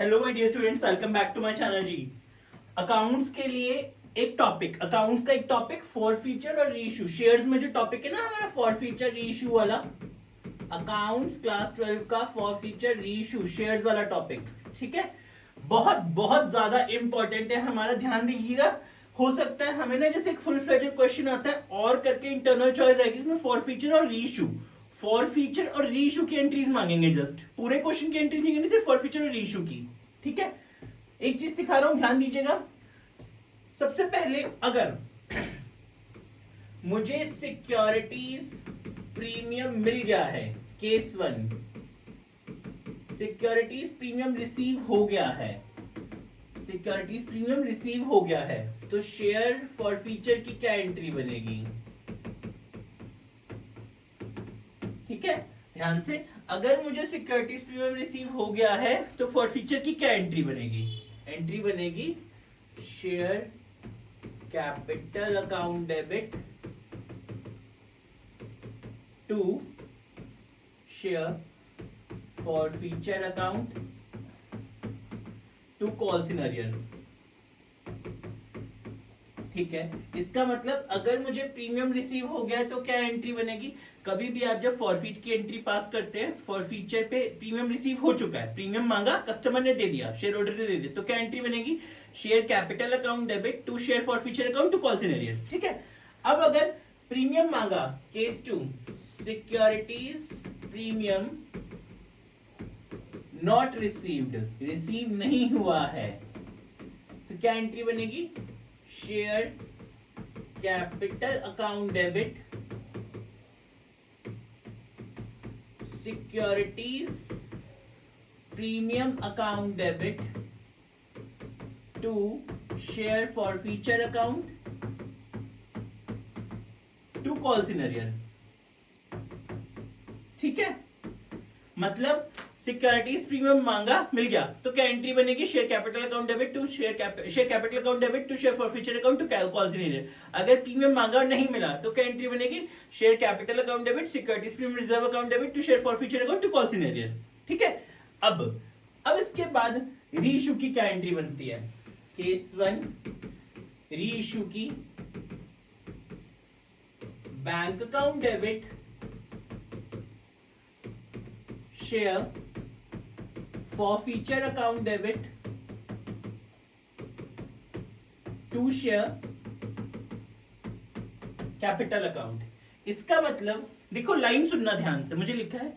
Hello my dear students, welcome back to my channel जी। Accounts के लिए एक टॉपिक, अकाउंट्स का एक टॉपिक फॉर फीचर और रीइश्यू। शेयर्स में जो टॉपिक है ना हमारा फॉर फीचर रीइश्यू वाला, अकाउंट्स क्लास 12 का फॉर फीचर रीइश्यू शेयर्स वाला टॉपिक, ठीक है। बहुत बहुत ज्यादा इंपॉर्टेंट है हमारा, ध्यान दीजिएगा। हो सकता है हमें ना जैसे एक फुल फ्लेजेड क्वेश्चन आता है और करके इंटरनल चॉइस आएगी, इसमें फॉर फीचर और रीइश्यू, फॉर फीचर और रीइश्यू की एंट्रीज मांगेंगे। जस्ट पूरे क्वेश्चन की एंट्रीज नहीं, सिर्फ फॉर फीचर और रीइश्यू की, ठीक है। एक चीज सिखा रहा हूं, ध्यान दीजिएगा। सबसे पहले अगर मुझे सिक्योरिटीज प्रीमियम मिल गया है, केस 1, सिक्योरिटीज प्रीमियम रिसीव हो गया है, सिक्योरिटीज प्रीमियम रिसीव हो गया है, तो शेयर फॉर फीचर की क्या एंट्री बनेगी? ठीक है, ध्यान से। अगर मुझे सिक्योरिटीज प्रीमियम रिसीव हो गया है तो फॉर फीचर की क्या एंट्री बनेगी? एंट्री बनेगी share capital account debit to share forfeiture account to call scenario. ठीक है, इसका मतलब अगर मुझे प्रीमियम रिसीव हो गया तो क्या एंट्री बनेगी? कभी भी आप जब फॉरफीट की एंट्री पास करते हैं, फॉरफीचर पे प्रीमियम रिसीव हो चुका है, प्रीमियम मांगा, कस्टमर ने दे दिया, शेयर होल्डर ने दे दिया, तो क्या एंट्री बनेगी? Share capital account debit to share forfeiture account to call scenario. ठीक है, अब अगर प्रीमियम मांगा, case 2, securities premium not received, receive नहीं हुआ है, तो क्या एंट्री बनेगी? Share capital account debit securities premium account debit to share forfeiture account to call scenario. ठीक है, मतलब सिक्योरिटीज प्रीमियम मांगा, मिल गया, तो क्या एंट्री बनेगी? Share capital account debit to share capital account debit to share forfeiture account to call scenario. अगर premium मांगा और नहीं मिला तो क्या एंट्री बनेगी? Share capital account debit securities premium reserve account debit to share forfeiture account to call scenario. ठीक है, अब इसके बाद रीइश्यू की क्या एंट्री बनती है? केस 1 रीइश्यू की bank account debit share forfeiture account debit to share capital account. इसका मतलब देखो, लाइन सुनना ध्यान से, मुझे लिखा है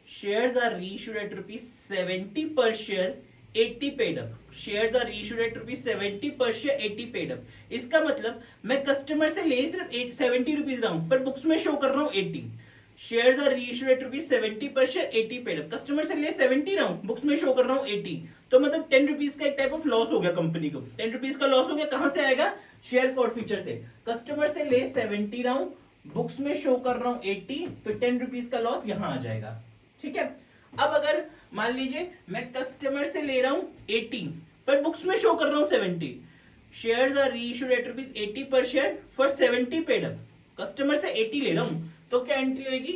shares are reissued at ₹70 per share, 80 paid up. Shares are reissued at ₹70 per share, 80 paid up. इसका मतलब मैं कस्टमर से ले सिर्फ 70 रुपीज रहा हूं, पर बुक्स में शो कर रहा हूं 80। Shares are reissued at ₹70 per share, 80 paid up. Customer से ले 70 रहा हूं, बुक्स में शो कर रहा हूं 80, तो मतलब 10 रुपीज का एक टाइप ऑफ लॉस हो गया कंपनी को। 10 रुपीज का लॉस हो गया, कहां से आएगा? शेयर फॉर फीचर से। कस्टमर से ले 70 रहा हूं, बुक्स में शो कर रहा हूं 80, तो 10 रुपीज का लॉस यहां आ जाएगा। ठीक है, अब अगर मान लीजिए मैं कस्टमर से ले रहा हूं 80 पर बुक्स में शो कर रहा हूं 70, shares are reissued at ₹80 per share for 70 paid up. Customer से 80 ले रहा हूं, तो क्या एंट्री होगी?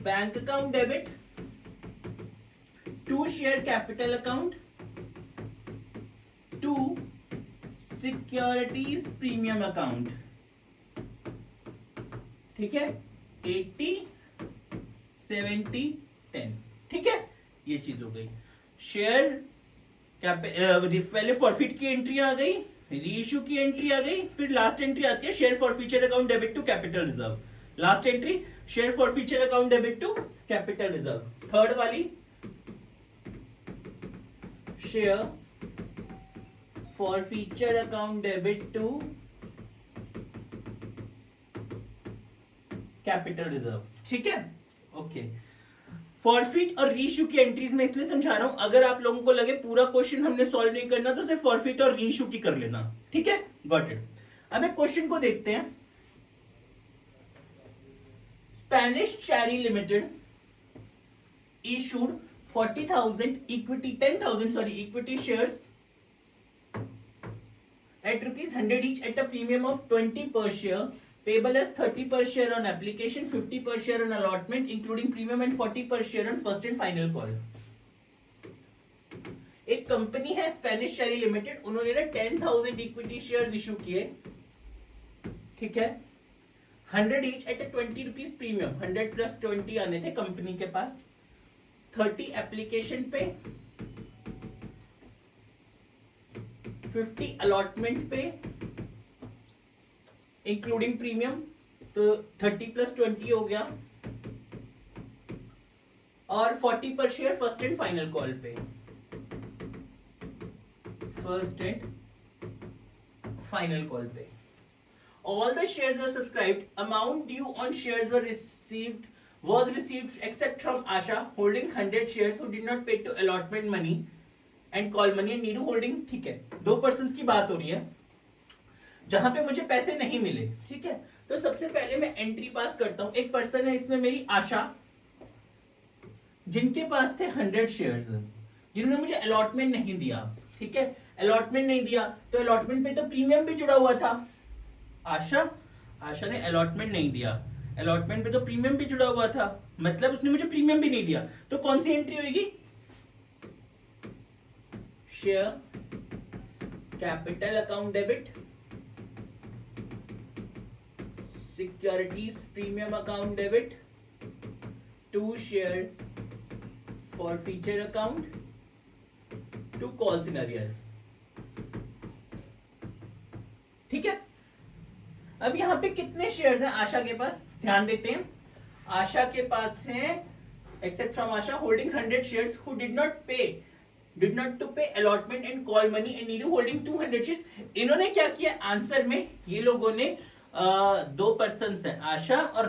Bank account debit to share capital account to securities premium account. ठीक है, 80 70 10। ठीक है, ये चीज हो गई। शेयर पहले फॉरफिट की एंट्री आ गई, रीइश्यू की एंट्री आ गई, फिर लास्ट एंट्री आती है share forfeiture account debit to capital reserve. Last entry share forfeiture account debit to capital reserve. Third वाली share forfeiture account debit to capital reserve. ठीक है, ओके। फॉरफिट और रीइश्यू की एंट्रीज में इसलिए समझा रहा हूं, अगर आप लोगों को लगे पूरा क्वेश्चन हमने सॉल्व नहीं करना तो सिर्फ फॉरफिट और रीइश्यू की कर लेना। ठीक है, गॉट इट। अब एक क्वेश्चन को देखते हैं। Spanish cherry limited issued 40,000 equity shares at ₹100 each at a premium of 20 per share, payable as 30 per share on application, 50 per share on allotment, including premium, and 40 per share on first and final call. एक company है Spanish शेरी limited, उन्होंने ना 10,000 equity shares issue किए, ठीक है, 100 each eight 20 rupees premium, 100 plus 20 आने थे company के पास, 30 एप्लीकेशन पे, 50 अलॉटमेंट पे इंक्लूडिंग प्रीमियम, तो 30 प्लस 20 हो गया, और 40 पर share first and final call पे, फर्स्ट एंड फाइनल कॉल पे। All the shares were subscribed. Amount due on shares was received except from Asha holding 100 shares who did not pay to allotment money and call money and Neeru holding, ठीक है, 2 person की बात हो रही है जहां पे मुझे पैसे नहीं मिले, ठीक है। तो सबसे पहले मैं एंट्री पास करता हूं। एक पर्सन है इसमें मेरी आशा, जिनके पास थे 100 शेयर्स, जिन्होंने मुझे अलॉटमेंट नहीं दिया, ठीक है। अलॉटमेंट नहीं दिया तो अलॉटमेंट पे तो प्रीमियम भी जुड़ा हुआ था। आशा ने अलॉटमेंट नहीं दिया, अलॉटमेंट पे तो प्रीमियम भी जुड़ा हुआ था, मतलब उसने मुझे प्रीमियम भी नहीं दिया। तो कौन सी एंट्री होगी? Share capital account debit, securities premium account debit, to share forfeiture account, to calls in arrear, ठीक है। अब यहां पे कितने शेयर्स हैं आशा के पास, ध्यान देते हैं। आशा के पास हैं except from Asha holding 100 shares who did not to pay allotment and call money and Neeru holding 200 shares. इन्होंने क्या किया आंसर में, ये लोगों ने 2 पर्सन हैं आशा और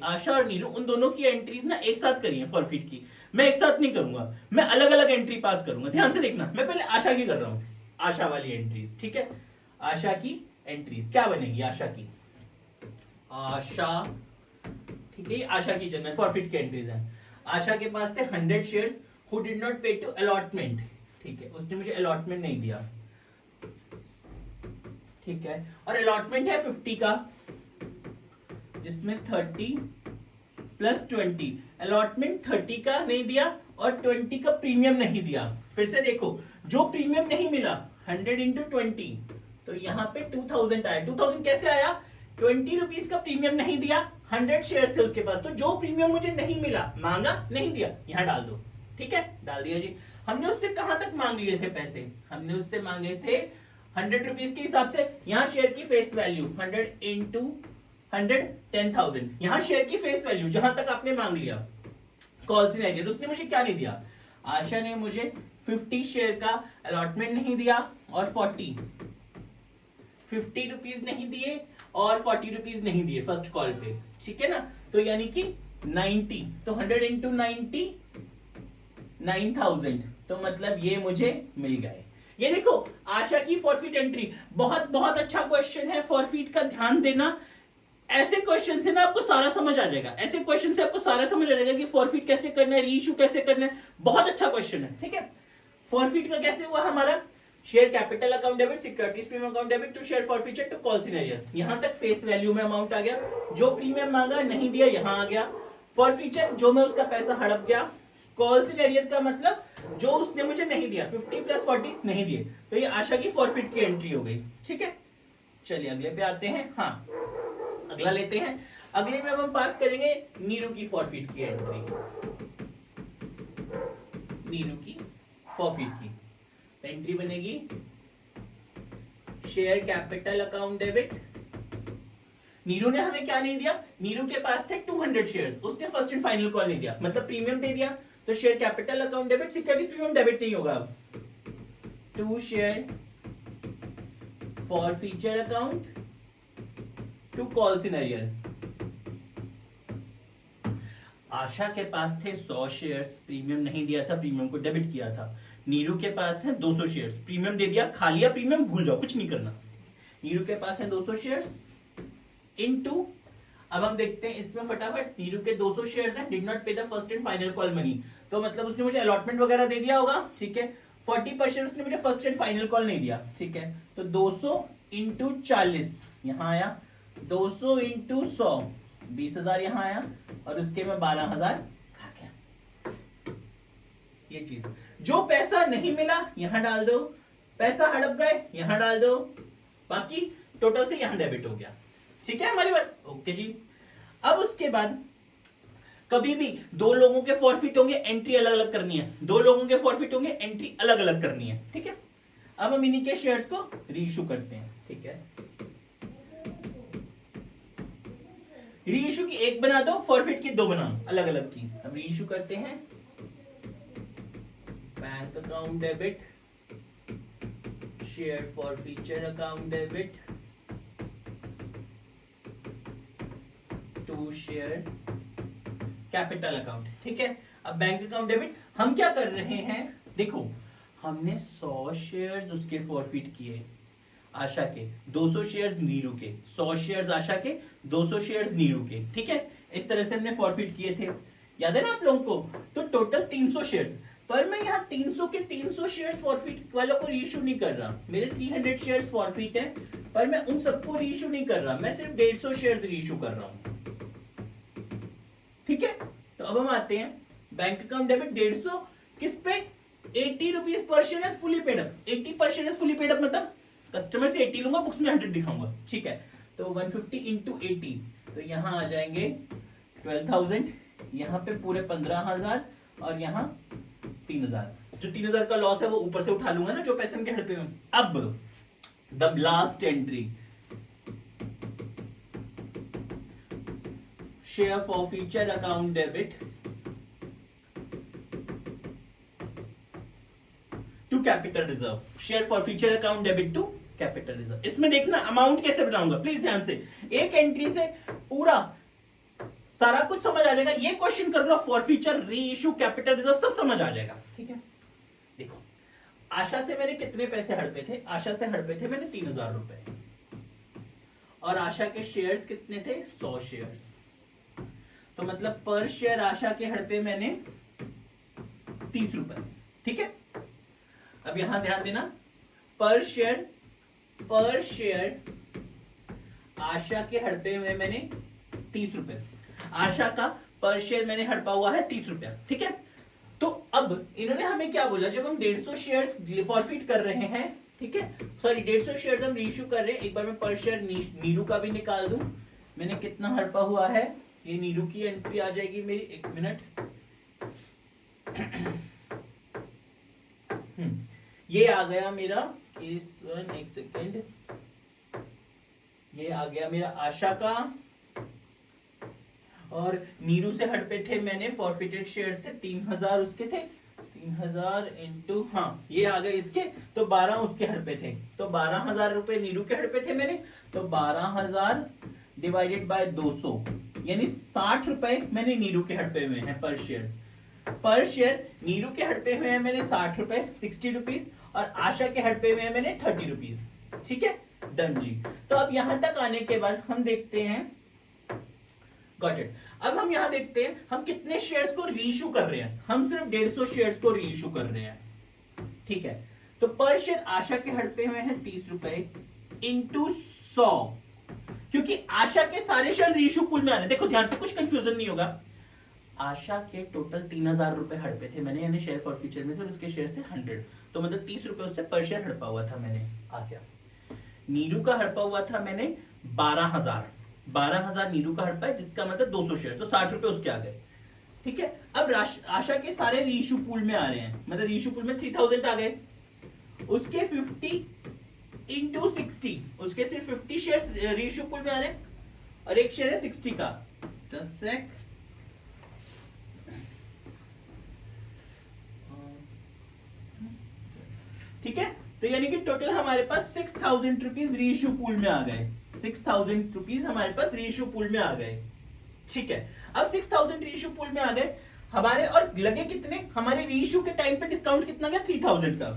आशा और नीरू, उन दोनों की एंट्रीज ना एक साथ करी है फॉरफिट की। मैं एक साथ नहीं करूंगा, मैं अलग अलग एंट्री पास करूंगा, ध्यान से देखना। मैं पहले आशा की कर रहा हूं, आशा वाली एंट्रीज, ठीक है। आशा की एंट्रीज क्या बनेगी? आशा, ठीक है, आशा की जनरल फॉरफिट की एंट्रीज हैं। आशा के पास थे 100 शेयर्स हु डिड नॉट पे टू अलॉटमेंट, ठीक है, उसने मुझे अलॉटमेंट नहीं दिया, ठीक है। और अलॉटमेंट है 50 का, जिसमें 30 प्लस 20, अलॉटमेंट 30 का नहीं दिया और 20 का प्रीमियम नहीं दिया। फिर से देखो, जो प्रीमियम नहीं मिला 100 इंटू 20, तो यहाँ पे 2000 आया। 2000 कैसे आया? 20 रुपीज का प्रीमियम नहीं दिया, 100 शेयर्स थे उसके पास, तो जो प्रीमियम मुझे नहीं मिला, मांगा नहीं दिया, यहाँ डाल दो, ठीक है, डाल दिया जी। हमने उससे कहां तक मांग लिए थे पैसे? हमने उससे मांगे थे 100 रुपीज के हिसाब से। यहाँ शेयर की फेस वैल्यू 100 इंटू 100 10,000, यहाँ शेयर की फेस वैल्यू जहां तक आपने मांग लिया कॉल्स इन एरियर। उसने मुझे क्या नहीं दिया? आशा ने मुझे 50 शेयर का अलॉटमेंट नहीं दिया और 50 रुपीज नहीं दिए और 40 रुपीज नहीं दिए फर्स्ट कॉल पे, ठीक है ना। तो यानी कि 90, तो 100 इंटू 90 9,000, तो मतलब ये मुझे मिल गए। ये देखो आशा की फॉरफिट एंट्री, बहुत बहुत अच्छा क्वेश्चन है फॉरफिट का, ध्यान देना। ऐसे क्वेश्चन से ना आपको सारा समझ आ जाएगा, ऐसे क्वेश्चन से आपको सारा समझ आ जाएगा कि फॉरफिट कैसे करना है, रीइश्यू कैसे करना है। बहुत अच्छा क्वेश्चन है, ठीक है। फॉरफिट का कैसे हुआ हमारा? Share capital account debit, securities premium account debit, to share forfeiture, to calls in arrear. यहां तक फेस वैल्यू में अमाउंट आ गया, जो प्रीमियम मांगा नहीं दिया, यहां आ गया। फॉरफीचर जो मैं उसका पैसा हड़प गया। कॉल्स इन एरियर का मतलब जो उसने मुझे नहीं दिया, 50 प्लस 40 नहीं दिए, तो ये आशा की फॉरफिट की एंट्री हो गई, ठीक है। चलिए अगले पे आते हैं। हाँ, अगला लेते हैं। अगले में हम पास करेंगे नीरू की फॉरफिट की एंट्री, नीरू की फॉरफिट की एंट्री बनेगी share capital account debit. Neeru ने हमें क्या नहीं दिया? नीरू के पास थे 200 शेयर्स, उसने फर्स्ट एंड फाइनल कॉल नहीं दिया, मतलब प्रीमियम दे दिया, तो share capital account debit, securities premium debit नहीं होगा अब। To share forfeiture account, to calls in arrear. Asha के पास थे 100 शेयर्स, प्रीमियम नहीं दिया था, प्रीमियम को डेबिट किया था। नीरू के पास है 200 शेयर्स, प्रीमियम दे दिया, खा लिया प्रीमियम, भूल जाओ, कुछ नहीं करना। नीरू के पास है 200 शेयर्स इनटू, अब हम देखते हैं इसमें फटाफट। नीरू के 200 शेयर्स हैं, डिड नॉट पे the first and final call money, तो मतलब उसने मुझे अलॉटमेंट वगैरह दे दिया होगा, ठीक है। 40% उसने मुझे फर्स्ट एंड फाइनल कॉल नहीं दिया, ठीक है। तो 200 इंटू 40 यहां आया, 200 इंटू 100 20,000 यहां आया, और उसके में 12,000 खा गया। ये चीज, जो पैसा नहीं मिला यहां डाल दो, पैसा हड़प गए यहां डाल दो, बाकी टोटल से यहां डेबिट हो गया। ठीक है हमारी बात, ओके जी। अब उसके बाद कभी भी दो लोगों के फॉरफिट होंगे, एंट्री अलग अलग करनी है, दो लोगों के फॉरफिट होंगे, एंट्री अलग अलग करनी है। ठीक है, अब हम इन्हीं के शेयर्स को रीइश्यू करते हैं। ठीक है, रीइश्यू की एक बना दो, फॉरफिट की दो बना दो, अलग अलग की। अब रीइश्यू करते हैं, bank account debit, share forfeiture account debit to share capital account. ठीक है, अब बैंक अकाउंट डेबिट हम क्या कर रहे हैं, देखो हमने 100 शेयर्स उसके फॉरफिट किए आशा के, 200 शेयर्स नीरू के, 100 शेयर्स आशा के, 200 शेयर्स नीरू के। ठीक है, इस तरह से हमने फॉरफिट किए थे, याद है ना आप लोगों को। तो टोटल 300 शेयर्स, पर मैं यहाँ 300 के 300 शेयर्स फॉरफिट वालों को रीइश्यू नहीं कर रहा, मेरे 300 शेयर्स फॉरफिट है, पर मैं उन सबको रीइश्यू नहीं कर रहा, मैं सिर्फ 150 शेयर्स रीइश्यू कर रहा हूँ। ठीक है, तो अब हम आते हैं बैंक अकाउंट डेबिट 150 किस पे, 80 rupees per share is fully paid up. 80 per share is fully paid up मतलब कस्टमर से 80 लूंगा, बुक्स में 100 दिखाऊंगा। ठीक है, तो 150 इंटू 80, तो यहां आ जाएंगे 12,000, यहां पे पूरे 15,000 और यहां 3,000। जो 3,000 का लॉस है वो ऊपर से उठा लूंगा ना, जो पैसे उनके हड़पे में। अब the last entry, share forfeiture account debit to capital reserve, share forfeiture account debit to capital reserve. इसमें देखना अमाउंट कैसे बनाऊंगा, प्लीज ध्यान से, एक एंट्री से पूरा सारा कुछ समझ आ जाएगा। ये क्वेश्चन कर लो, फॉरफीचर, रीइश्यू, कैपिटल रिजर्व सब समझ आ जाएगा। ठीक है, देखो आशा से मैंने कितने पैसे हड़पे थे, आशा से हड़पे थे मैंने 3,000 रुपए, और आशा के शेयर्स कितने थे, 100 शेयर्स, तो मतलब पर शेयर आशा के हड़पे मैंने 30 रुपए। ठीक है, अब यहां ध्यान देना, पर शेयर आशा के हड़पे में मैंने 30 रुपए, आशा का पर शेयर मैंने हड़पा हुआ है 30 रुपया। ठीक है, तो अब इन्होंने हमें क्या बोला, जब हम 150 शेयर्स फॉरफिट कर रहे हैं, ठीक है, सॉरी 150 शेयर्स हम रीइश्यू कर रहे हैं, एक बार मैं पर शेयर नीरू का भी निकाल दूं, मैंने कितना हड़पा हुआ है, ये नीरू की एंट्री आ जाएगी मेरी, एक मिनट, ये आ गया मेरा केस 1, एक सेकेंड, ये आ गया मेरा आशा का, और नीरू से हड़पे थे मैंने, फॉरफिटेड शेयर्स थे 3,000 उसके थे, 3,000 इंटू, हाँ ये आ गए इसके, तो 12 उसके हड़पे थे, तो 12,000 रुपए नीरू के हड़पे थे मैंने, तो 12,000 डिवाइडेड बाय 200, यानी 60 रुपए मैंने नीरू के हड़पे हुए हैं पर शेयर। पर शेयर नीरू के हड़पे हुए हैं मैंने 60 रुपए, 60 रुपीज, और आशा के हड़पे हुए हैं मैंने 30 रुपीज। ठीक है, डन जी। तो अब यहां तक आने के बाद हम देखते हैं, गॉट इट। अब हम यहां देखते हैं हम कितने शेयर्स को रीइश्यू कर रहे हैं, हम सिर्फ 150 शेयर्स को रीइश्यू कर रहे हैं। ठीक है, तो पर शेयर आशा के हड़पे हुए हैं 30 रुपए इंटू 100, क्योंकि आशा के सारे शेयर रीइश्यू पूल में आने, देखो ध्यान से, कुछ कंफ्यूजन नहीं होगा। आशा के टोटल 3,000 रुपए हड़पे थे मैंने, यानी शेयर फॉरफीचर में थे, उसके शेयर थे 100, तो मतलब 30 रुपए उससे पर शेयर हड़पा हुआ था मैंने, आ गया। नीरू का हड़पा हुआ था मैंने 12,000 नीरू का हड़पा है, जिसका मतलब 200 शेयर, तो 60 रुपए उसके आ गए। ठीक है, अब आशा के सारे रीइश्यू पूल में आ रहे हैं, मतलब रीइश्यू पूल में 3,000 आ गए, उसके 50 इंटू 60, उसके सिर्फ 50 शेयर रीइश्यू पूल में आ रहे हैं, और एक शेयर है 60 का, 10 सेक, ठीक है, तो यानी कि टोटल हमारे पास 6,000 रुपीज रीइश्यू पूल में आ गए, 6,000 रुपीज हमारे पास रीइश्यू पूल में आ गए। ठीक है, अब 6,000 रीइश्यू पूल में आ गए हमारे, और लगे कितने, हमारे रीइश्यू के टाइम पे डिस्काउंट कितना गया, 3,000 का।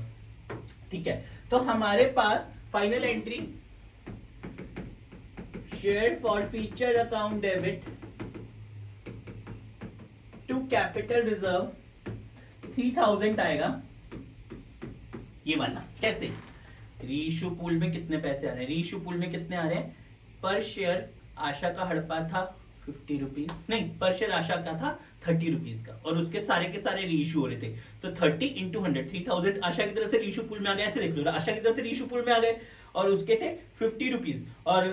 ठीक है, तो हमारे पास final entry, share forfeiture account debit to capital reserve 3,000 आएगा, ये वाला। कैसे, रीइश्यू पूल में कितने पैसे आ रहे हैं, रीइश्यू पूल में कितने आ रहे हैं, पर शेयर आशा का हड़पा था 50 रुपीज, नहीं पर शेयर आशा का था ₹30 का, और उसके सारे के सारे रीइश्यू हो रहे थे। तो 30 इंटू 100, 3000 आशा की तरफ से रीइश्यू पूल में आ गए, ऐसे देख लो, आशा की तरफ से रीइश्यू पूल में आ गए, और उसके थे ₹50, और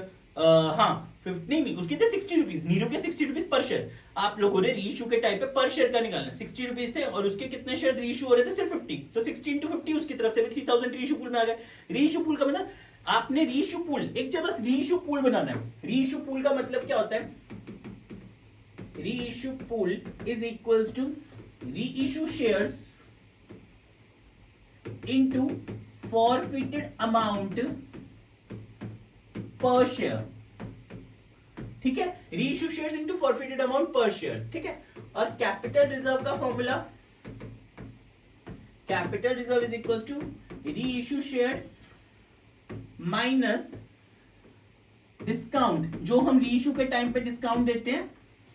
हाँ 50 नहीं, उसके थे ₹60, नीरू के ₹60 पर शेयर। आप लोगों ने रीइश्यू के टाइप पे पर शेयर का निकालना, ₹60 थे, और उसके कितने शेयर रीइश्यू हो रहे थे, सिर्फ 50, तो 60 इंटू 50 उसकी तरफ से भी 3000 रीइश्यू पूल में आ गए। रीइश्यू पूल का मतलब आपने रीइश्यू पूल, एक जब बस रीइश्यू पूल बनाना है। रीइश्यू पूल का मतलब क्या होता है, reissue pool is equals to reissue shares into forfeited amount per share, ठीक है, reissue shares into forfeited amount per share, ठीक है। और कैपिटल रिजर्व का formula, capital reserve is equals to reissue shares minus discount, जो हम reissue के time पे डिस्काउंट देते हैं,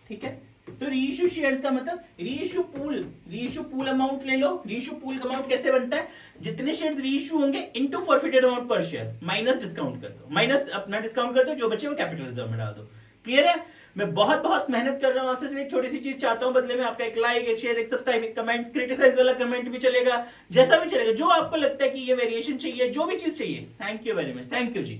ठीक है। तो रीइश्यू शेयर्स का मतलब रीइश्यू पूल अमाउंट ले लो। रीइश्यू पूल का अमाउंट कैसे बनता है, जितने शेयर्स रीइश्यू होंगे into forfeited amount per share minus discount कर दो, माइनस अपना डिस्काउंट कर दो, जो बचे वो कैपिटल रिजर्व में डाल दो। क्लियर है? मैं बहुत बहुत मेहनत कर रहा हूं आपसे, सिर्फ एक छोटी सी चीज चाहता हूं बदले में, आपका एक लाइक, एक शेयर, एक सब्सक्राइब, एक कमेंट, क्रिटिसाइज वाला कमेंट भी चलेगा, जैसा भी चलेगा, जो आपको लगता है कि ये वेरिएशन चाहिए, जो भी चीज चाहिए। Thank you very much, thank you ji.